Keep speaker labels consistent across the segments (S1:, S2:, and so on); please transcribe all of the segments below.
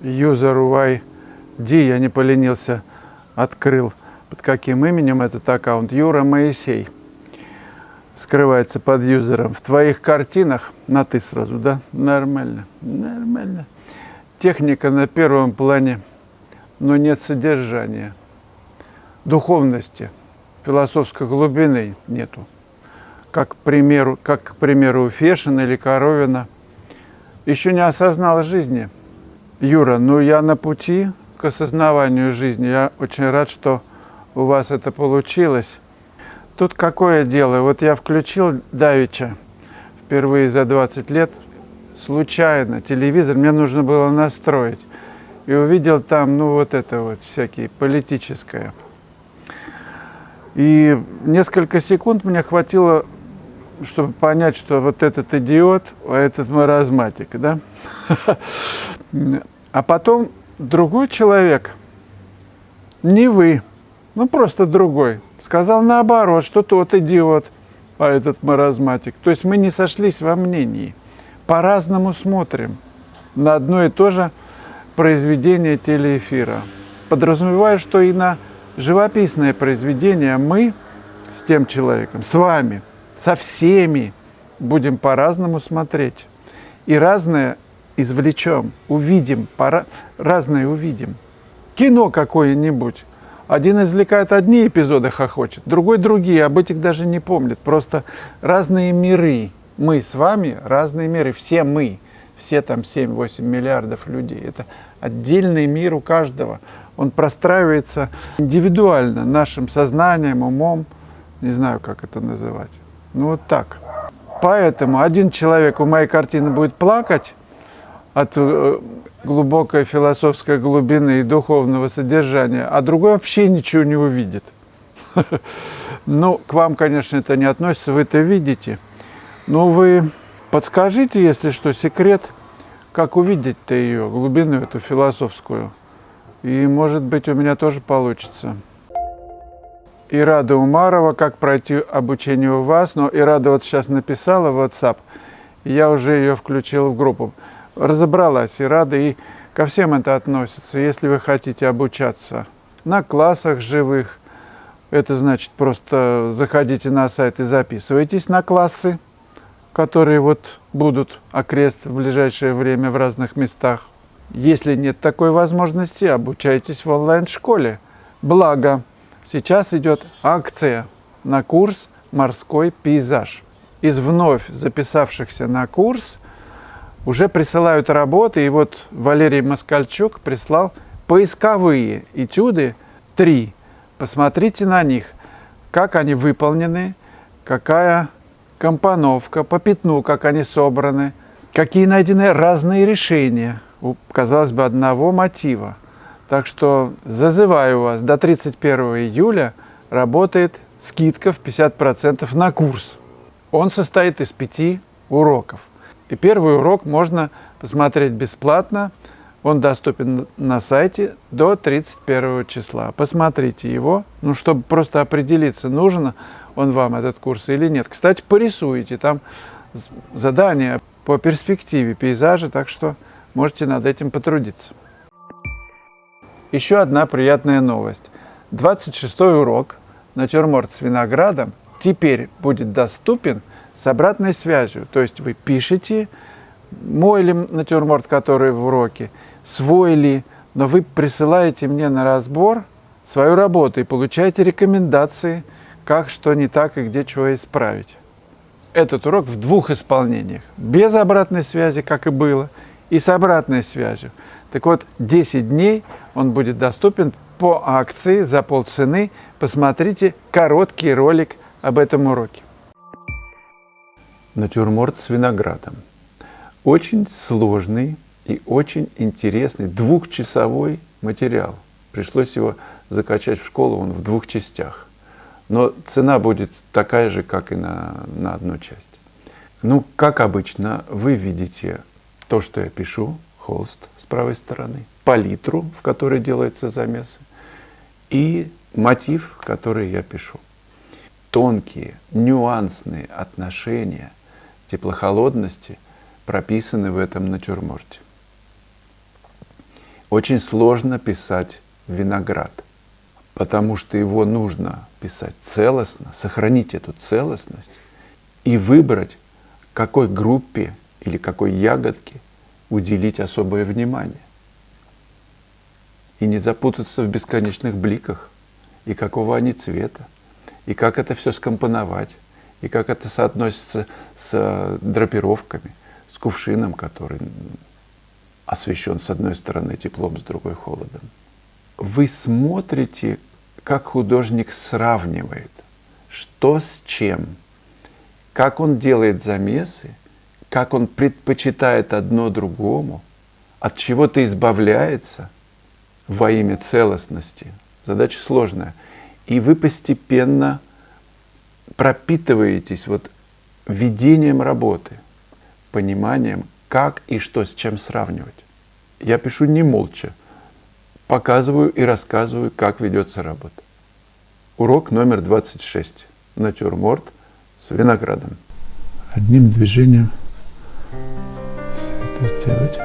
S1: user UID, я не поленился, открыл. Под каким именем этот аккаунт? Юра Моисей. Скрывается под юзером. В твоих картинах, на ты сразу, да? Нормально, нормально. Техника на первом плане, но нет содержания. Духовности, философской глубины нету. Как, к примеру, у Фешина или Коровина. Еще не осознал жизни. Юра, ну я на пути к осознаванию жизни. Я очень рад, что у вас это получилось. Тут какое дело? Вот я включил давеча, впервые за 20 лет, случайно телевизор, мне нужно было настроить. И увидел там, ну вот это вот, всякие политическое. И несколько секунд мне хватило, чтобы понять, что вот этот идиот, а этот маразматик, да? А потом другой человек, не вы, ну просто другой, сказал наоборот, что тот идиот, а этот маразматик. То есть мы не сошлись во мнении. По-разному смотрим на одно и то же произведение телеэфира. Подразумеваю, что и на живописное произведение мы с тем человеком, с вами, со всеми будем по-разному смотреть. И разное извлечем, увидим, разное увидим. Кино какое-нибудь. Один извлекает одни эпизоды, хохочет, другой другие, об этих даже не помнит. Просто разные миры. Мы с вами разные миры, все мы, все там 7-8 миллиардов людей. Это отдельный мир у каждого. Он простраивается индивидуально нашим сознанием, умом, не знаю, как это называть. Ну вот так. Поэтому один человек у моей картины будет плакать от глубокой философской глубины и духовного содержания, а другой вообще ничего не увидит. Ну, к вам, конечно, это не относится, вы это видите. Но вы подскажите, если что, секрет, как увидеть-то ее, глубину эту философскую. И, может быть, у меня тоже получится. Ирада Умарова, как пройти обучение у вас. Но Ирада вот сейчас написала в WhatsApp, и я уже ее включил в группу. Разобралась Ирада, и ко всем это относится. Если вы хотите обучаться на классах живых, это значит просто заходите на сайт и записывайтесь на классы, которые вот будут окрест в ближайшее время в разных местах. Если нет такой возможности, обучайтесь в онлайн-школе. Благо, сейчас идет акция на курс «Морской пейзаж». Из вновь записавшихся на курс уже присылают работы, и вот Валерий Москальчук прислал поисковые этюды 3. Посмотрите на них, как они выполнены, какая компоновка, по пятну, как они собраны, какие найдены разные решения у, казалось бы, одного мотива. Так что зазываю вас, до 31 июля работает скидка в 50% на курс. Он состоит из 5 уроков. И первый урок можно посмотреть бесплатно. Он доступен на сайте до 31 числа. Посмотрите его, ну, чтобы просто определиться, нужен он вам, этот курс, или нет. Кстати, порисуйте. Там задания по перспективе пейзажа, так что можете над этим потрудиться. Еще одна приятная новость. 26-й урок «Натюрморт с виноградом» теперь будет доступен с обратной связью. То есть вы пишете, мой ли натюрморт, который в уроке, свой ли, но вы присылаете мне на разбор свою работу и получаете рекомендации, как, что не так и где чего исправить. Этот урок в 2 исполнениях. Без обратной связи, как и было, и с обратной связью. Так вот, 10 дней он будет доступен по акции за полцены. Посмотрите короткий ролик об этом уроке. Натюрморт с виноградом. Очень сложный и очень интересный 2-часовой материал. Пришлось его закачать в школу, он в 2 частях. Но цена будет такая же, как и на одну часть. Ну, как обычно, вы видите то, что я пишу, холст с правой стороны, палитру, в которой делаются замесы, и мотив, который я пишу. Тонкие, нюансные отношения теплохолодности прописаны в этом натюрморте. Очень сложно писать виноград, потому что его нужно писать целостно, сохранить эту целостность и выбрать, какой группе или какой ягодке уделить особое внимание. И не запутаться в бесконечных бликах, и какого они цвета, и как это все скомпоновать, и как это соотносится с драпировками, с кувшином, который освещен с одной стороны теплом, с другой холодом. Вы смотрите, как художник сравнивает, что с чем, как он делает замесы, как он предпочитает одно другому, от чего-то избавляется во имя целостности. Задача сложная. И вы постепенно пропитываетесь вот видением работы, пониманием, как и что с чем сравнивать. Я пишу не молча, показываю и рассказываю, как ведется работа. Урок номер 26. Натюрморт с виноградом. Одним движением все это сделать.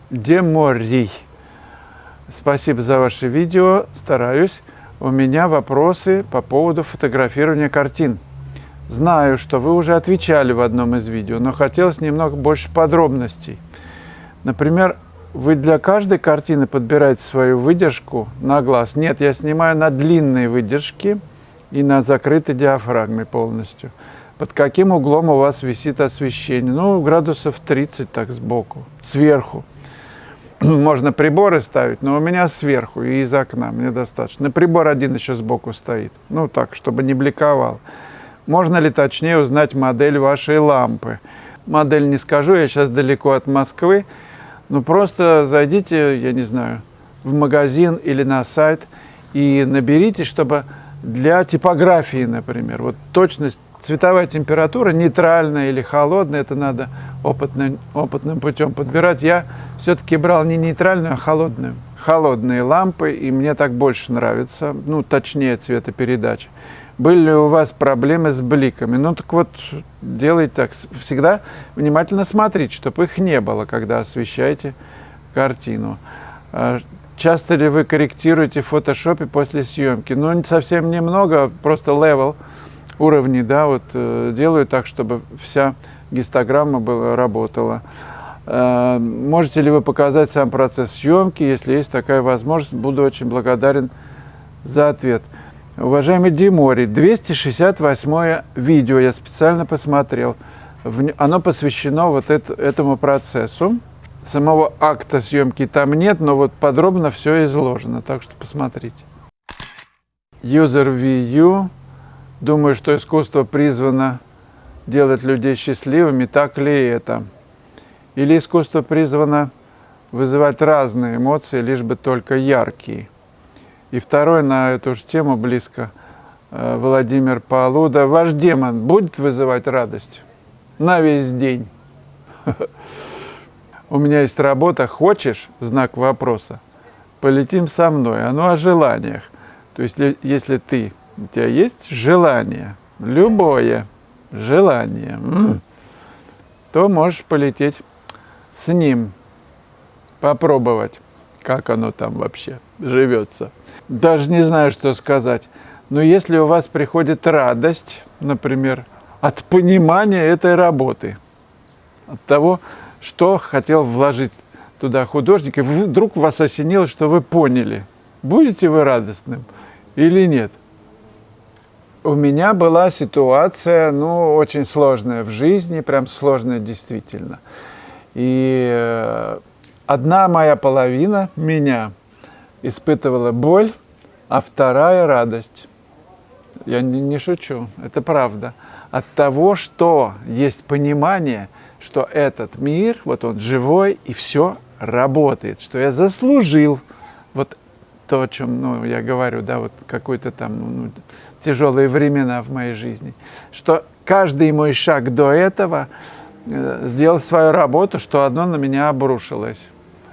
S1: Деморий. Спасибо за ваше видео. Стараюсь. У меня вопросы по поводу фотографирования картин. Знаю, что вы уже отвечали в одном из видео, но хотелось немного больше подробностей. Например, вы для каждой картины подбираете свою выдержку на глаз? Нет, я снимаю на длинные выдержки и на закрытой диафрагме полностью. Под каким углом у вас висит освещение? Ну, градусов 30 так сбоку, сверху. Можно приборы ставить, но у меня сверху и из окна, мне достаточно. Прибор один еще сбоку стоит, ну так, чтобы не бликовал. Можно ли точнее узнать модель вашей лампы? Модель не скажу, я сейчас далеко от Москвы. Ну просто зайдите, я не знаю, в магазин или на сайт и наберите, чтобы для типографии, например, вот точность, цветовая температура, нейтральная или холодная, это надо опытным путем подбирать. Я все-таки брал не нейтральную, а холодную. Холодные лампы, и мне так больше нравится, ну, точнее, цветопередача. Были ли у вас проблемы с бликами? Ну, так вот, делайте так. Всегда внимательно смотрите, чтобы их не было, когда освещаете картину. Часто ли вы корректируете в фотошопе после съемки? Ну, совсем немного, просто левел, уровни, да, вот делаю так, чтобы вся гистограмма работала. Можете ли вы показать сам процесс съемки? Если есть такая возможность, буду очень благодарен за ответ. Уважаемый Деморий, 268 видео я специально посмотрел. Оно посвящено вот этому процессу. Самого акта съемки там нет, но вот подробно все изложено, так что посмотрите. User VU. Думаю, что искусство призвано делать людей счастливыми. Так ли это? Или искусство призвано вызывать разные эмоции, лишь бы только яркие? И второй на эту же тему близко. Владимир Полуда. Ваш демон будет вызывать радость на весь день? У меня есть работа «Хочешь?» знак вопроса. Полетим со мной. Оно о желаниях. То есть, если у тебя есть желание, любое желание, то можешь полететь с ним, попробовать, как оно там вообще живется. Даже не знаю, что сказать. Но если у вас приходит радость, например, от понимания этой работы, от того, что хотел вложить туда художник, и вдруг вас осенило, что вы поняли, будете вы радостным или нет. У меня была ситуация, ну, очень сложная в жизни, прям сложная действительно. И одна моя половина меня испытывала боль, а вторая радость. Я не шучу, это правда. От того, что есть понимание, что этот мир, вот он живой, и все работает, что я заслужил вот то, о чем я говорю, да, вот какой-то там тяжелые времена в моей жизни, что каждый мой шаг до этого сделал свою работу, что одно на меня обрушилось,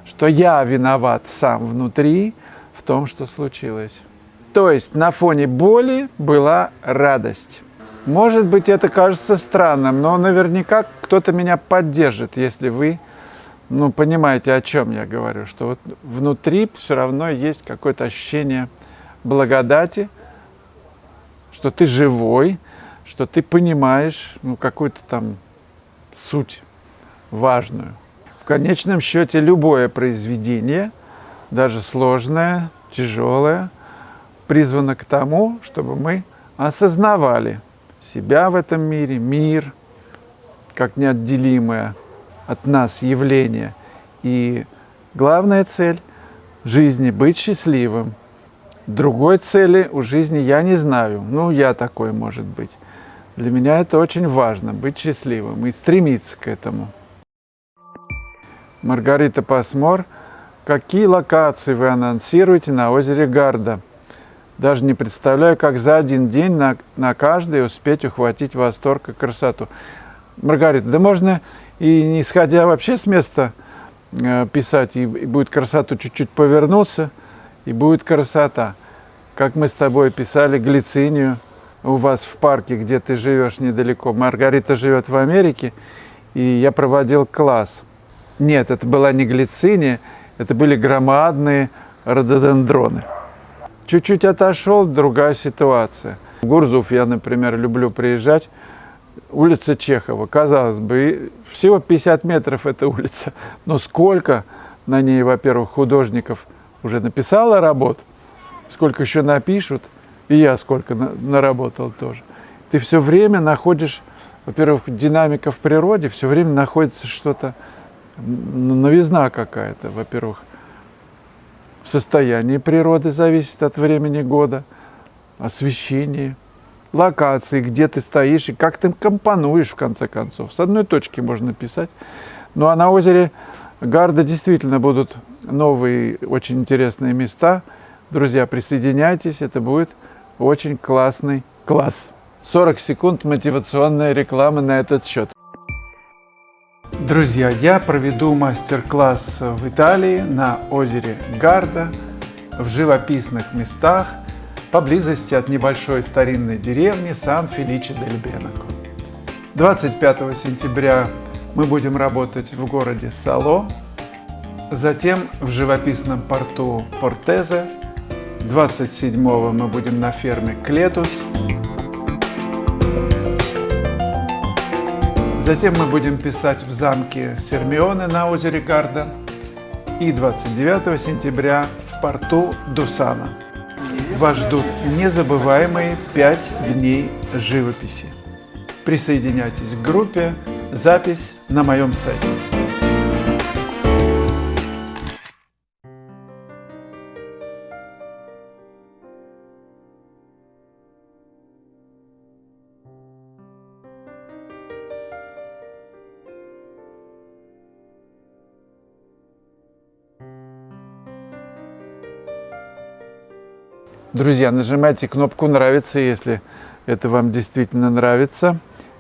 S1: что я виноват сам внутри в том, что случилось. То есть на фоне боли была радость. Может быть, это кажется странным, но наверняка кто-то меня поддержит, если вы понимаете, о чем я говорю, что вот внутри все равно есть какое-то ощущение благодати, что ты живой, что ты понимаешь какую-то там суть важную. В конечном счете любое произведение, даже сложное, тяжелое, призвано к тому, чтобы мы осознавали себя в этом мире, мир, как неотделимое от нас явление. И главная цель жизни – быть счастливым. Другой цели у жизни я не знаю. Я такой, может быть. Для меня это очень важно – быть счастливым и стремиться к этому. Маргарита Пасмор. Какие локации вы анонсируете на озере Гарда? Даже не представляю, как за один день на каждый успеть ухватить восторг и красоту. Маргарита, да можно и не сходя вообще с места писать, и будет красоту чуть-чуть повернуться, и будет красота. Как мы с тобой писали глицинию у вас в парке, где ты живешь недалеко. Маргарита живет в Америке, и я проводил класс. Нет, это была не глициния, это были громадные рододендроны. Чуть-чуть отошел, другая ситуация. В Гурзуф я, например, люблю приезжать. Улица Чехова, казалось бы, всего 50 метров эта улица. Но сколько на ней, во-первых, художников уже написало работ, сколько еще напишут, и я сколько наработал тоже. Ты все время находишь, во-первых, динамика в природе, все время находится что-то, новизна какая-то, во-первых, в состоянии природы зависит от времени года, освещение, локации, где ты стоишь и как ты компонуешь, в конце концов. С одной точки можно писать. Ну а на озере Гарда действительно будут новые, очень интересные места. Друзья, присоединяйтесь, это будет очень классный класс. 40 секунд мотивационная реклама на этот счет. Друзья, я проведу мастер-класс в Италии на озере Гарда, в живописных местах, поблизости от небольшой старинной деревни Сан-Феличе-дель-Бенако. 25 сентября мы будем работать в городе Сало, затем в живописном порту Портезе, 27-го мы будем на ферме Клетус, затем мы будем писать в замке Сермионе на озере Гарда и 29 сентября в порту Дусана. Вас ждут незабываемые 5 дней живописи. Присоединяйтесь к группе, запись на моем сайте. Друзья, нажимайте кнопку «Нравится», если это вам действительно нравится.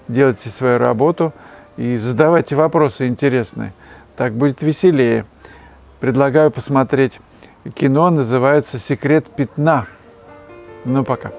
S1: Делайте свою работу и задавайте вопросы интересные. Так будет веселее. Предлагаю посмотреть кино, называется «Секрет пятна». Ну, пока.